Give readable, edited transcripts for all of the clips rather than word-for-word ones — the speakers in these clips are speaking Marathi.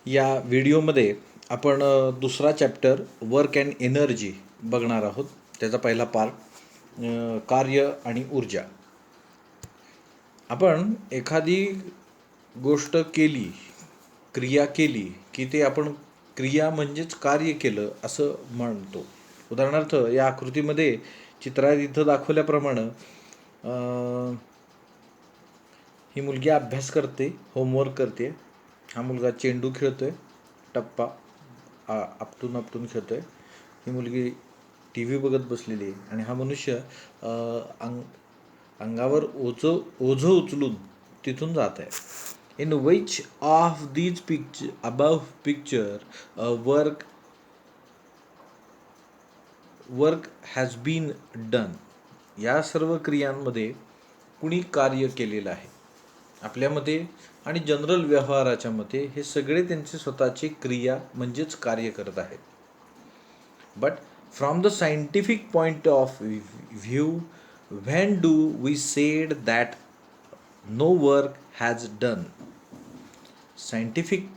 या व्हिडिओमध्ये आपण दुसरा चॅप्टर वर्क अँड एनर्जी बघणार आहोत. त्याचा पहिला पार्ट कार्य आणि ऊर्जा. आपण एखादी गोष्ट केली, क्रिया केली की ते आपण क्रिया म्हणजेच कार्य केलं असं म्हणतो. उदाहरणार्थ या आकृतीमध्ये चित्रात इथं दाखवल्याप्रमाणे ही मुलगी अभ्यास करते, होमवर्क करते. हा मुलगा चेंडू खेळतोय, टप्पा आपटून आपटून खेळतोय. ही मुलगी टी व्ही बघत बसलेली आहे आणि हा मनुष्य अंगावर ओझं उचलून तिथून जात आहे. In which of these picture work has been done. या सर्व क्रियांमध्ये कुणी कार्य केलेलं आहे आपल्यामध्ये आणि जनरल व्यवहाराच्या मते हे सगळे त्यांचे स्वतःचे क्रिया म्हणजेच कार्य करत आहेत. But from the scientific point of view, when do we said that no work has done. Scientific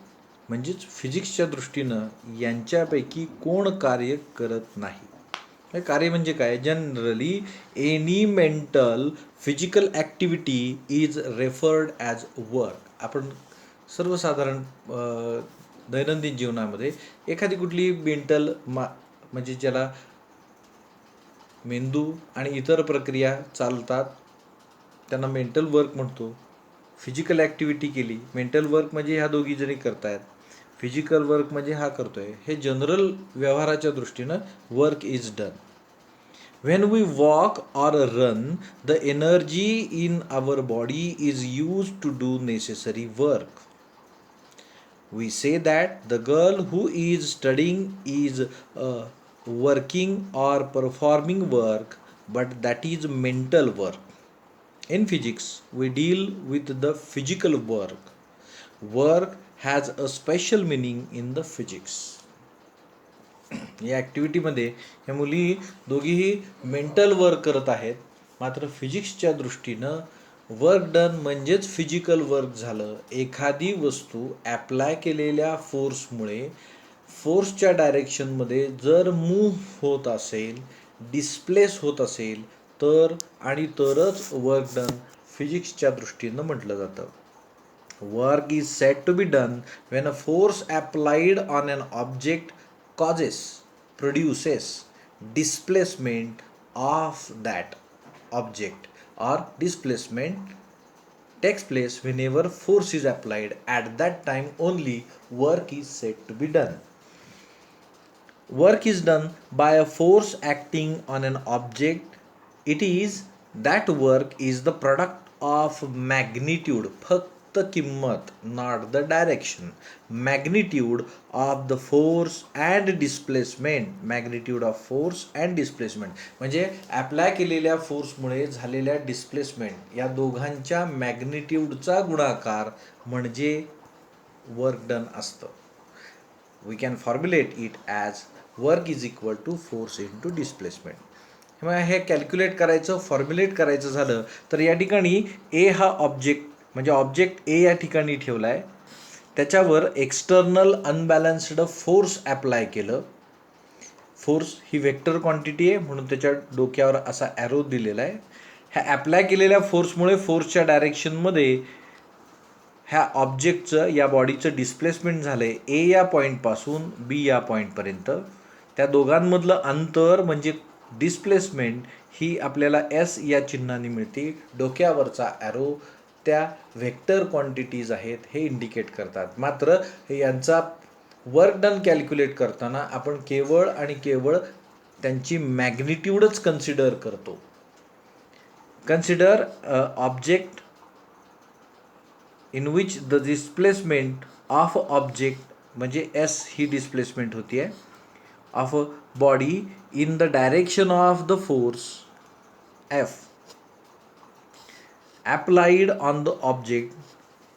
म्हणजेच फिजिक्सच्या दृष्टीनं यांच्यापैकी कोण कार्य करत नाही. कार्य म्हणजे काय? Generally any mental physical activity is referred as work. आपण सर्वसाधारण दैनंदिन जीवनामध्ये एखादी कुठली मेंटल म्हणजे ज्याला मेंदू आणि इतर प्रक्रिया चालतात त्यांना मेंटल वर्क म्हणतो. फिजिकल ॲक्टिव्हिटी केली, मेंटल वर्क म्हणजे ह्या दोघी जणी करतायत, फिजिकल वर्क म्हणजे हा करतोय. हे जनरल व्यवहाराच्या दृष्टीनं work is done. When we walk or run, the energy in our body is used to do necessary work. We say that the girl who is studying is working or performing work, but that is mental work. In physics, we deal with the physical work. Work has a special meaning in the physics. या ॲक्टिव्हिटीमध्ये ह्या मुली दोघीही मेंटल वर्क करत आहेत. मात्र फिजिक्सच्या दृष्टीनं वर्क डन म्हणजेच फिजिकल वर्क झालं. एखादी वस्तू ॲप्लाय केलेल्या फोर्समुळे फोर्सच्या डायरेक्शनमध्ये जर मूव्ह होत असेल, डिस्प्लेस होत असेल तर आणि तरच वर्क डन फिजिक्सच्या दृष्टीनं म्हटलं जातं. Work is said to be done when a force applied on an object produces displacement of that object, or displacement takes place whenever force is applied. At that time only work is said to be done. Work is done by a force acting on an object. It is that work is the product of magnitude, फक्त किंमत, not the direction, magnitude of the force and displacement. magnitude of force and displacement म्हणजे ॲप्लाय केलेल्या फोर्समुळे झालेल्या डिस्प्लेसमेंट या दोघांच्या मॅग्निट्यूडचा गुणाकार म्हणजे वर्क डन असतं. We can formulate it as work is equal to force into displacement. हे कॅल्क्युलेट करायचं, फॉर्म्युलेट करायचं झालं तर या ठिकाणी ए हा ऑब्जेक्ट म्हणजे ऑब्जेक्ट ए या ठिकाणी ठेवला आहे, त्याच्यावर एक्सटर्नल अनबॅलन्स्ड फोर्स ॲप्लाय केलं. फोर्स ही वेक्टर क्वांटिटी आहे म्हणून त्याच्या डोक्यावर असा ॲरो दिलेला आहे. ह्या ॲप्लाय केलेल्या फोर्समुळे फोर्सच्या डायरेक्शनमध्ये ह्या ऑब्जेक्टचं या बॉडीचं डिस्प्लेसमेंट झालं आहे ए या पॉईंटपासून बी या पॉईंटपर्यंत. त्या दोघांमधलं अंतर म्हणजे डिस्प्लेसमेंट ही आपल्याला एस या चिन्हाने मिळते. डोक्यावरचा ॲरो त्या व्हेक्टर क्वांटिटीज आहेत हे इंडिकेट करतात. मात्र यांचा वर्क डन कॅल्क्युलेट करताना आपण केवळ आणि केवळ त्यांची मॅग्निट्यूडच कन्सिडर करतो. Consider object in which the displacement of object म्हणजे एस ही डिस्प्लेसमेंट होती आहे of body in the direction of the force F applied on the object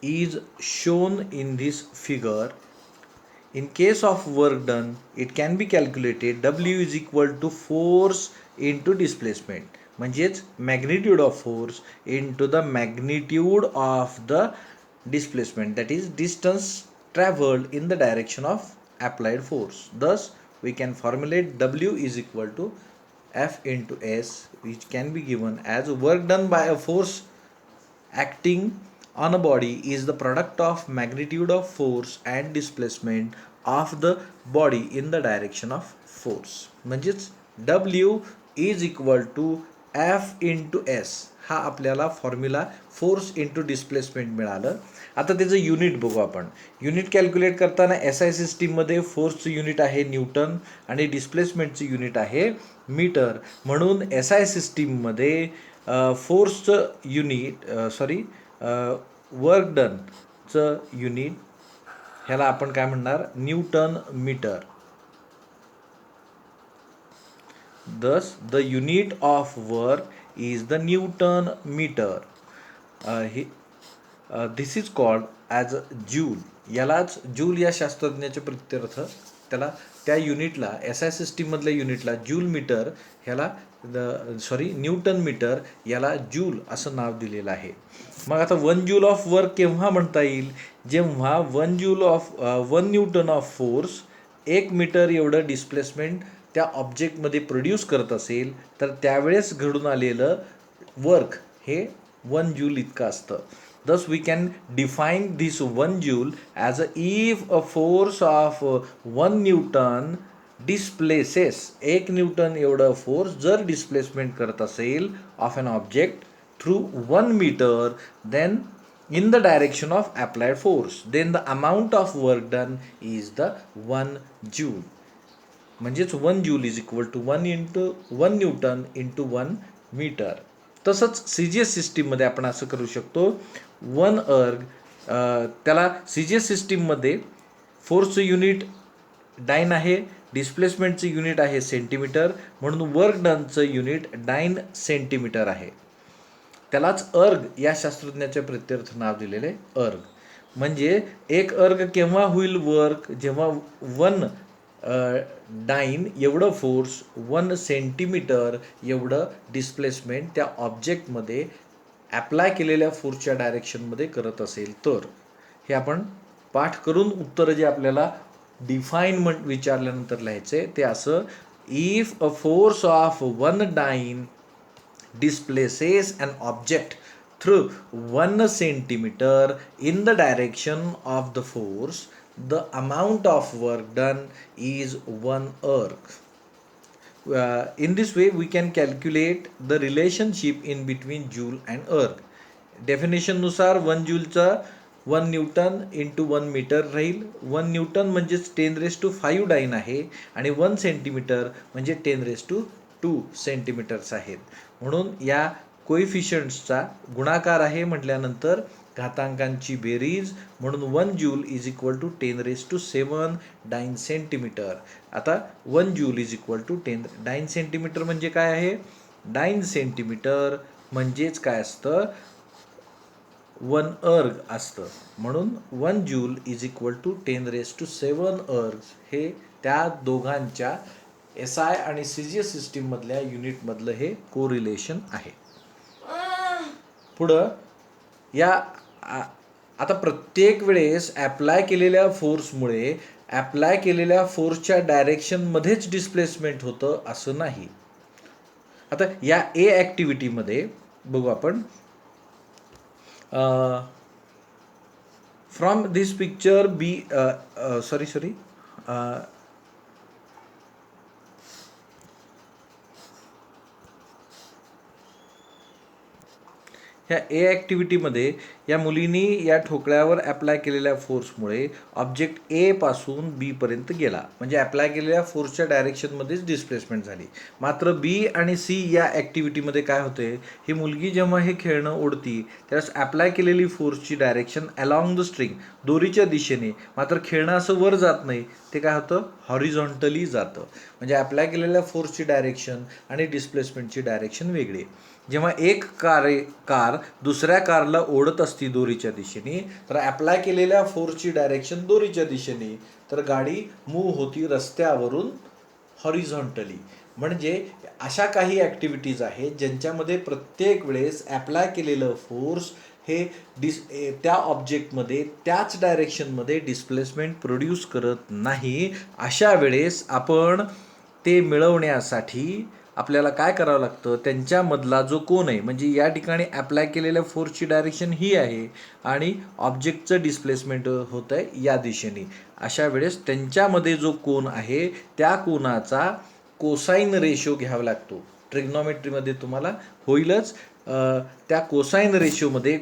is shown in this figure. In case of work done, it can be calculated W is equal to force into displacement म्हणजेच magnitude of force into the magnitude of the displacement, that is distance traveled in the direction of applied force. Thus we can formulate W is equal to F into S, which can be given as work done by a force acting on a body is the product of magnitude of force and displacement of the body in the direction of force. म्हणजेच W is equal to F into S हा आपल्याला फॉर्म्युला फोर्स इंटू डिस्प्लेसमेंट मिळालं. आता त्याचं युनिट बघू आपण. युनिट कॅल्क्युलेट करताना SI सिस्टीममध्ये फोर्सचं युनिट आहे न्यूटन आणि डिस्प्लेसमेंटचं युनिट आहे मीटर. म्हणून SI सिस्टीममध्ये फोर्सचं युनिट वर्क डनचं युनिट ह्याला आपण काय म्हणणार, newton metre. Thus the unit of work is the Newton meter. This is called as joule. यालाच जूल या शास्त्रज्ञाचे प्रत्यर्थ त्याला त्या युनिटला SI सिस्टीम मधल्या युनिटला जूल मीटर ह्याला न्यूटन मीटर याला जूल असं नाव दिलेलं आहे. मग आता 1 जूल ऑफ वर्क केव्हा म्हणता येईल, जेव्हा 1 न्यूटन ऑफ फोर्स 1 मीटर एवढं डिस्प्लेसमेंट त्या ऑब्जेक्टमध्ये प्रोड्यूस करत असेल तर त्यावेळेस घडून आलेलं वर्क हे 1 जूल इतकं असतं. Thus we can define this 1 joule as if a force of 1 Newton displaces 1 newton एवढं फोर्स जर डिस्प्लेसमेंट करत असेल of an object through 1 metre then in the direction of applied force, then the amount of work done is the 1 joule. म्हणजेच 1 joule is equal to 1 newton into 1 metre. तसंच CGS सिस्टीममध्ये आपण असं करू शकतो. 1 अर्ग त्याला CGS सिस्टीममध्ये फोर्सचं युनिट डाइन आहे, डिस्प्लेसमेंटचं युनिट आहे सेंटीमीटर, म्हणून वर्क डनचं युनिट डाइन सेंटीमीटर आहे. त्यालाच अर्ग या शास्त्रज्ञाच्या प्रत्यर्थ नाव दिलेले अर्ग. म्हणजे एक अर्ग केव्हा होईल वर्क, जेव्हा 1 डाइन एवढं फोर्स 1 सेंटीमीटर एवढं डिस्प्लेसमेंट त्या ऑब्जेक्टमध्ये ॲप्लाय केलेल्या फोर्सच्या डायरेक्शनमध्ये करत असेल तर. हे आपण पाठ करून उत्तर जे आपल्याला डिफाईनमेंट विचारल्यानंतर लिहायचे ते असं, if a force of 1 dyne displaces an object through 1 centimeter in the direction of the force, the amount of work done is 1 erg. In this way we can calculate the relationship in between joule and erg. Definition नुसार 1 जूलचा 1 न्यूटन इंटू 1 मीटर राहील. 1 न्यूटन म्हणजेच 10⁵ डाइन आहे आणि 1 सेंटीमीटर म्हणजे 10⁵2 सेंटीमीटर्स आहेत. म्हणून या कोइफिशियंट्सचा गुणाकार आहे म्हटल्यानंतर घातांकांची बेरीज, म्हणून 1 joule is equal to 10⁷ dyne centimetre. आता 1 joule is equal to 10 dyne centimetre म्हणजे काय आहे, डाइन सेंटीमीटर म्हणजेच काय असतं, 1 अर्ग असतं. म्हणून 1 जूल इज इक्वल टू 10⁷ अर्ग हे त्या दोघांच्या SI आणि CGS सिस्टीम मधल्या युनिट मधलं हे कोरिलेशन आहे. पुढं या आता प्रत्येक वेळेस ॲप्लाय केलेल्या फोर्समुळे ॲप्लाय केलेल्या फोर्सच्या डायरेक्शनमध्येच डिस्प्लेसमेंट होतं असं नाही. आता या A ॲक्टिव्हिटीमध्ये बघू आपण. फ्रॉम दिस पिक्चर ह्या A ॲक्टिव्हिटीमध्ये या मुलींनी या ठोकळ्यावर ॲप्लाय केलेल्या फोर्समुळे ऑब्जेक्ट A पासून B पर्यंत गेला, म्हणजे ॲप्लाय केलेल्या फोर्सच्या डायरेक्शनमध्येच डिस्प्लेसमेंट झाली. मात्र B आणि C या ॲक्टिव्हिटीमध्ये काय होते, ही मुलगी जेव्हा हे खेळणं ओढती त्यावेळेस ॲप्लाय केलेली फोर्सची डायरेक्शन अलॉंग द स्ट्रिंग दोरीच्या दिशेने, मात्र खेळणं असं वर जात नाही, ते काय होतं हॉरिझॉन्टली जातं. म्हणजे ॲप्लाय केलेल्या फोर्सची डायरेक्शन आणि डिस्प्लेसमेंटची डायरेक्शन वेगळी. जेव्हा एक कार दुसऱ्या कारला ओढत असती दोरीच्या दिशेने तर ॲप्लाय केलेल्या फोर्सची डायरेक्शन दोरीच्या दिशेने, तर गाडी मूव्ह होती रस्त्यावरून हॉरिझॉन्टली. म्हणजे अशा काही ॲक्टिव्हिटीज आहेत ज्यांच्यामध्ये प्रत्येक वेळेस ॲप्लाय केलेलं फोर्स हे त्या ऑब्जेक्टमध्ये त्याच डायरेक्शनमध्ये डिस्प्लेसमेंट प्रोड्यूस करत नाही. अशा वेळेस आपण ते मिळवण्यासाठी आपल्याला काय करावं लागतं, त्यांच्यामधला जो कोन आहे, म्हणजे या ठिकाणी अप्लाय केलेल्या फोर्सची डायरेक्शन ही आहे आणि ऑब्जेक्टचं डिस्प्लेसमेंट होतं आहे या दिशेने. अशा वेळेस त्यांच्यामध्ये जो कोन आहे त्या कोनाचा कोसाईन रेशो घ्यावा लागतो. ट्रिग्नॉमेट्रीमध्ये तुम्हाला होईलच. त्या कोसाईन रेशोमध्ये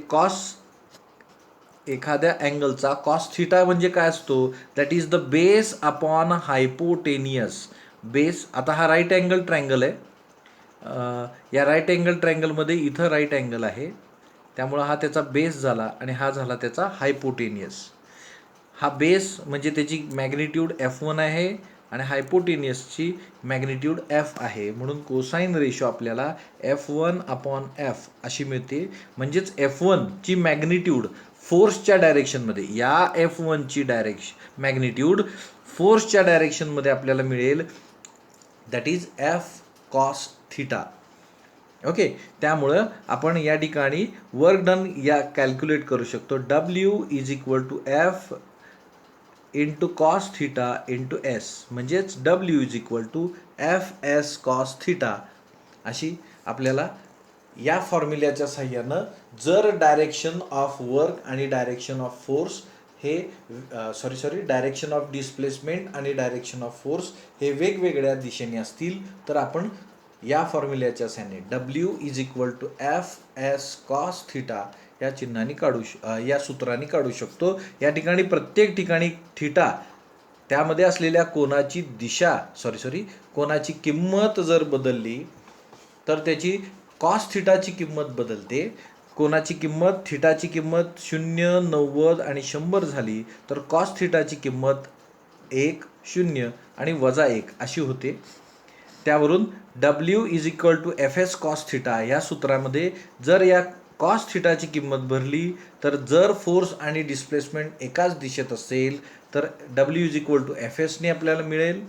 एखाद्या अँगलचा कॉस थिटा म्हणजे काय असतो, that is the base upon hypotenuse base. आता हा राईट अँगल ट्रायंगल आहे. या राईट अँगल ट्रायंगलमध्ये इथं राईट अँगल आहे, त्यामुळं हा त्याचा बेस झाला आणि हा झाला त्याचा हायपोटेनियस. हा बेस म्हणजे त्याची मॅग्निट्यूड F1 आहे आणि हायपोटेनियसची मॅग्निट्यूड F आहे. म्हणून कोसाईन रेशो आपल्याला F1/F अशी मिळते. म्हणजेच F1 ची मॅग्निट्यूड फोर्सच्या डायरेक्शनमध्ये, या F1 ची मॅग्निट्यूड फोर्सच्या डायरेक्शनमध्ये आपल्याला मिळेल, that is F cos theta. Okay, त्यामुळं आपण या ठिकाणी वर्क डन या कॅल्क्युलेट करू शकतो. W = F into cos theta into S, म्हणजेच W = FS cos थिटा. अशी आपल्याला या फॉर्म्युल्याच्या साहाय्यानं जर डायरेक्शन ऑफ वर्क आणि डायरेक्शन ऑफ फोर्स हे डायरेक्शन ऑफ डिस्प्लेसमेंट आणि डायरेक्शन ऑफ फोर्स हे वेगवेगळ्या दिशेने असतील तर आपण या फॉर्म्युल्याच्या साहाय्याने W = FS cos थिटा या चिन्हाने या सूत्राने काढू शकतो. या ठिकाणी प्रत्येक ठिकाणी थिटा त्यामध्ये असलेल्या कोनाची कोनाची किंमत जर बदलली तर त्याची कॉस थिटाची किंमत बदलते. कोनाची किंमत, थिटाची किंमत 0, 90 आणि 100 झाली तर कॉस थिटाची किंमत 1, 0 आणि -1 अशी होते. त्यावरून W = FS cos थिटा या सूत्रामध्ये जर या कॉस थिटाची किंमत भरली तर जर फोर्स आणि डिस्प्लेसमेंट एकाच दिशेत असेल तर W = FS ने आपल्याला मिळेल.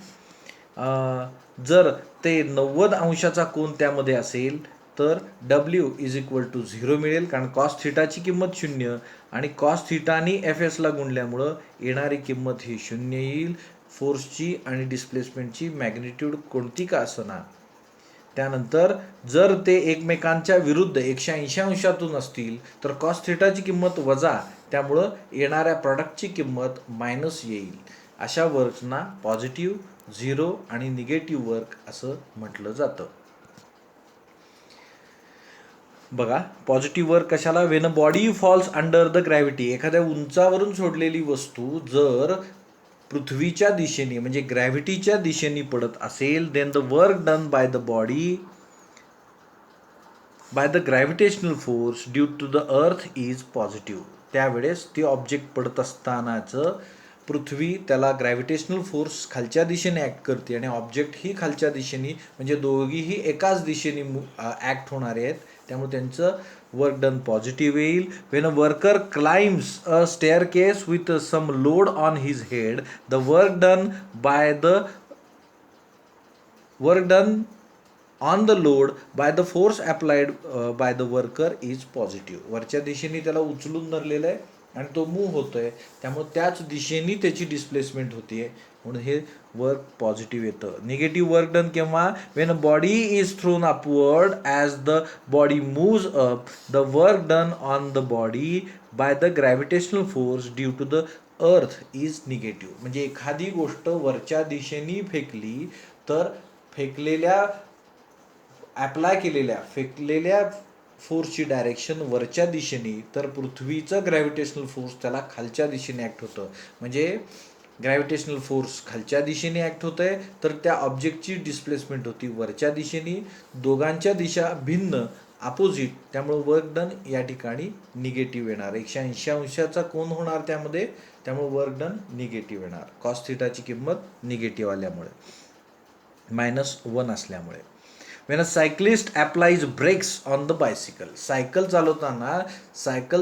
जर ते 90 अंशाचा कोन त्यामध्ये असेल तर W = 0 मिळेल, कारण कॉस थिटाची किंमत 0 आणि कॉस थिटानी FS ला गुणल्यामुळं येणारी किंमत ही 0 येईल. फोर्सची आणि डिस्प्लेसमेंटची मॅग्निट्यूड कोणती का असना. त्यानंतर जर ते एकमेकांच्या विरुद्ध 180 अंशातून असतील तर कॉस थिटाची किंमत वजा, त्यामुळं येणाऱ्या प्रॉडक्टची किंमत मायनस येईल. अशा वर्कना पॉझिटिव्ह, झिरो आणि निगेटिव्ह वर्क असं म्हटलं जातं. बघा, पॉझिटिव्ह वर्क कशाला, Wien a body falls under the gravity, एखाद्या उंचावरून सोडलेली वस्तू जर पृथ्वीच्या दिशेने म्हणजे ग्रॅव्हिटीच्या दिशेने पडत असेल, then the work done by the body by the gravitational force due to the earth is positive. त्यावेळेस ती ऑब्जेक्ट पडत असतानाचं पृथ्वी त्याला ग्रॅव्हिटेशनल फोर्स खालच्या दिशेने ॲक्ट करते आणि ऑब्जेक्ट ही खालच्या दिशेने, म्हणजे दोघीही एकाच दिशेने ॲक्ट होणारे आहेत, त्यामुळे त्यांचं वर्क डन पॉझिटिव्ह येईल. When a worker climbs a staircase with some load on his head, the work done on the load by the force applied by the worker is positive. वरच्या दिशेने त्याला उचलून धरलेलं आहे आणि तो मूव्ह होतोय, त्यामुळे त्याच दिशेने त्याची डिस्प्लेसमेंट होतीये, म्हणून हे वर्क पॉझिटिव्ह येतं. निगेटिव्ह वर्क डन केव्हा, when a body is thrown upward as the body moves up, the work done on the body by the gravitational force due to the earth is negative. म्हणजे एखादी गोष्ट वरच्या दिशेने फेकली तर फेकलेल्या फोर्सची डायरेक्शन वरच्या दिशेने, तर पृथ्वीचं ग्रॅव्हिटेशनल फोर्स त्याला खालच्या दिशेने ॲक्ट होतं. म्हणजे ग्रॅव्हिटेशनल फोर्स खालच्या दिशेने ॲक्ट होत आहे तर त्या ऑब्जेक्टची डिस्प्लेसमेंट होती वरच्या दिशेने. दोघांच्या दिशा भिन्न, अपोजिट, त्यामुळे वर्क डन या ठिकाणी निगेटिव्ह येणार. 180 अंशाचा कोन होणार त्यामुळे वर्क डन निगेटिव्ह येणार. कॉस थिटाची किंमत निगेटिव्ह आल्यामुळे, -1 असल्यामुळे. When a cyclist applies brakes on the bicycle, cycle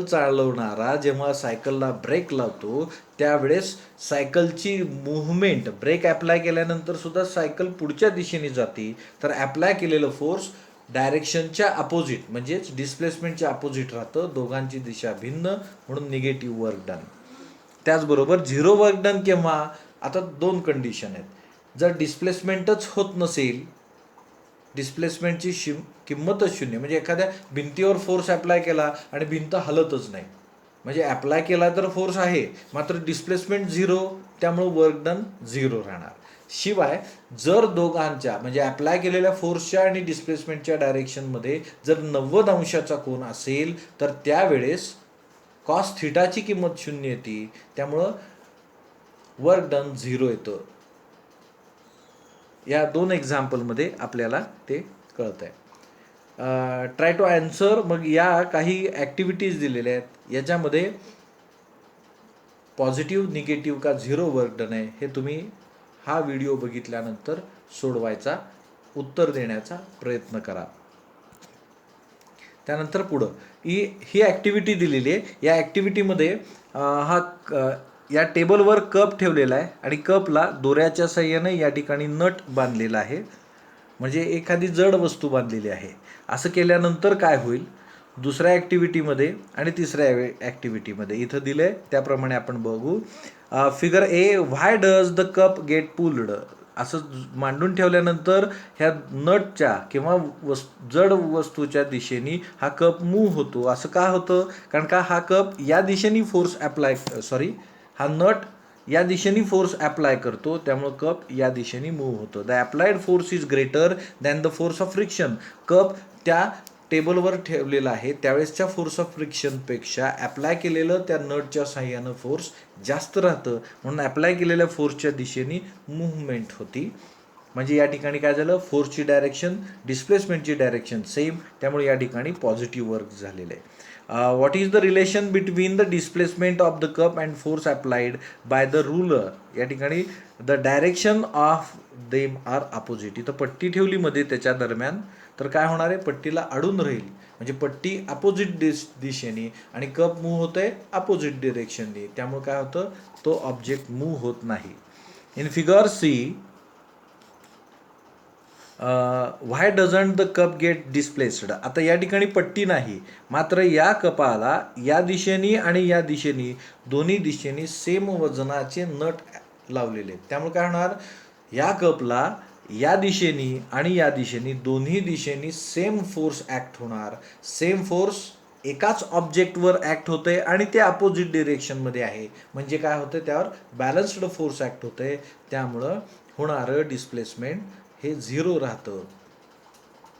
चालवणारा जेव्हा सायकलला ब्रेक लावतो त्यावेळेस सायकलची मूव्हमेंट, ब्रेक अप्लाय केल्यानंतर सुद्धा सायकल पुढच्या दिशेने जाते, तर अप्लाय केलेलं फोर्स डायरेक्शनच्या अपोजिट म्हणजेच डिस्प्लेसमेंटच्या अपोजिट राहतं, दोघांची दिशा भिन्न, म्हणून निगेटिव्ह वर्क डन. त्याचबरोबर झिरो वर्क डन केव्हा? आता दोन कंडिशन आहेत. जर डिस्प्लेसमेंटच होत नसेल, डिस्प्लेसमेंटची किंमतच शून्य, म्हणजे एखाद्या भिंतीवर फोर्स अप्लाय केला आणि भिंत हलतच नाही, म्हणजे अप्लाय केला तर फोर्स आहे मात्र डिस्प्लेसमेंट झिरो, त्यामुळं वर्क डन झिरो राहणार. शिवाय जर दोघांच्या म्हणजे अप्लाय केलेल्या फोर्सच्या आणि डिस्प्लेसमेंटच्या डायरेक्शनमध्ये जर 90 अंशाचा कोन असेल तर त्यावेळेस कॉस थिटाची किंमत शून्य येते, त्यामुळं वर्क डन झिरो येतं. या दोन एक्झाम्पलमध्ये आपल्याला ते कळत आहे. Try to answer. मग या काही ॲक्टिव्हिटीज दिलेल्या आहेत, याच्यामध्ये पॉझिटिव्ह, निगेटिव्ह का झिरो वर्क डन आहे हे तुम्ही हा व्हिडिओ बघितल्यानंतर सोडवायचा, उत्तर देण्याचा प्रयत्न करा. त्यानंतर पुढं ही ॲक्टिव्हिटी दिलेली आहे. या ॲक्टिव्हिटीमध्ये या टेबलवर कप ठेवलेला आहे आणि कपला दोऱ्याच्या साह्याने या ठिकाणी नट बांधलेला आहे, म्हणजे एखादी जड वस्तू बांधलेली आहे. असं केल्यानंतर काय होईल? दुसऱ्या ॲक्टिव्हिटीमध्ये आणि तिसऱ्या ॲक्टिव्हिटीमध्ये इथं दिलं आहे त्याप्रमाणे आपण बघू. Figure A, why does the cup get pulled? असं मांडून ठेवल्यानंतर ह्या नटच्या किंवा जड वस्तूच्या दिशेने हा कप मूव्ह होतो. असं का होतं? कारण का हा कप या दिशेने फोर्स हा नट या दिशेने फोर्स अप्लाय करतो, त्यामुळे कप या दिशेने मूव्ह होतो. The applied force is greater than the force of friction. Cup त्या टेबलवर ठेवलेला आहे त्यावेळेसच्या फोर्स ऑफ फ्रिक्शनपेक्षा अप्लाय केलेलं त्या नटच्या साह्यानं फोर्स जास्त राहतं, म्हणून अप्लाय केलेल्या फोर्सच्या दिशेने मूव्हमेंट होती. म्हणजे या ठिकाणी काय झालं? फोर्सची डायरेक्शन, डिस्प्लेसमेंटची डायरेक्शन सेम, त्यामुळे या ठिकाणी पॉझिटिव्ह वर्क झालेलं आहे. What is the relation between the displacement of the cup and force applied by the ruler? या ठिकाणी the direction of them are opposite. इथं पट्टी ठेवली मध्ये त्याच्या दरम्यान, तर काय होणार आहे? पट्टीला अडून राहील, म्हणजे पट्टी अपोजिट दिशेने आणि कप मूव्ह होत आहे अपोजिट डिरेक्शनने, त्यामुळे काय होतं? तो ऑब्जेक्ट मूव्ह होत नाही. In figure C, why doesn't the cup get displaced? आता या ठिकाणी पट्टी नाही, मात्र या कपाला या दिशेने आणि या दिशेने दोन्ही दिशेने सेम वजनाचे नट लावलेले आहेत, त्यामुळे काय होणार? या कपला या दिशेने आणि या दिशेने दोन्ही दिशेने सेम फोर्स ॲक्ट होणार. सेम फोर्स एकाच ऑब्जेक्टवर ॲक्ट होते आणि ते अपोजिट डिरेक्शनमध्ये आहे, म्हणजे काय होतं? त्यावर बॅलन्स्ड फोर्स ॲक्ट होते, त्यामुळं होणारं डिस्प्लेसमेंट हे झिरो राहतं.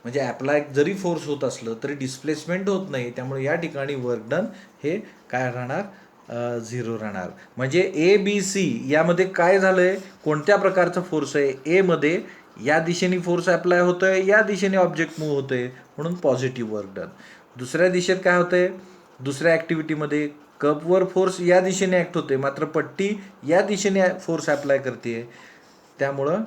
म्हणजे अप्लाय जरी फोर्स होत असलं तरी डिस्प्लेसमेंट होत नाही, त्यामुळे या ठिकाणी वर्क डन हे काय राहणार? झिरो राहणार. म्हणजे ए बी सी यामध्ये काय झालंय? कोणत्या प्रकारचा फोर्स आहे? ए मध्ये या दिशेने फोर्स अप्लाय होतोय, या दिशेने ऑब्जेक्ट मूव्ह होतोय, म्हणून पॉझिटिव्ह वर्क डन. दुसऱ्या दिशेत काय होतंय? दुसऱ्या ॲक्टिव्हिटीमध्ये कपवर फोर्स या दिशेने ॲक्ट होते, मात्र पट्टी या दिशेने फोर्स अप्लाय करते, त्यामुळं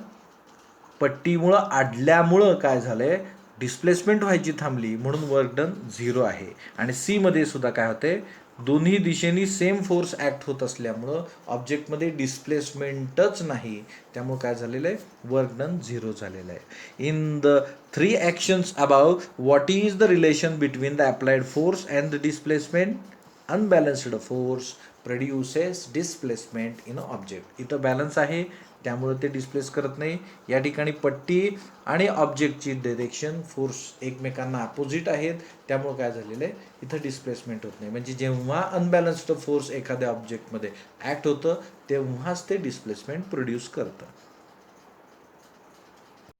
पट्टीमुळं अडल्यामुळं काय झालंय? डिस्प्लेसमेंट व्हायची थांबली, म्हणून वर्क डन झिरो आहे. आणि सी मध्ये सुद्धा काय होते? दोन्ही दिशेनी सेम फोर्स ॲक्ट होत असल्यामुळं ऑब्जेक्टमध्ये डिस्प्लेसमेंटच नाही, त्यामुळे काय झालेलं आहे? वर्क डन झिरो झालेलं आहे. In the 3 actions above, what is the relation between the applied force and the displacement? Unbalanced force produces displacement in object. इथं बॅलन्स आहे, त्यामुळे ते डिस्प्लेस करत नाही. या ठिकाणी पट्टी आणि ऑब्जेक्टची डायरेक्शन फोर्स एकमेकांना अपोजिट आहेत, त्यामुळे काय झालेलं आहे? इथं डिस्प्लेसमेंट होत नाही. म्हणजे जेव्हा अनबॅलन्स्ड फोर्स एखाद्या ऑब्जेक्टमध्ये ॲक्ट होतं तेव्हाच ते डिस्प्लेसमेंट प्रोड्यूस करतं.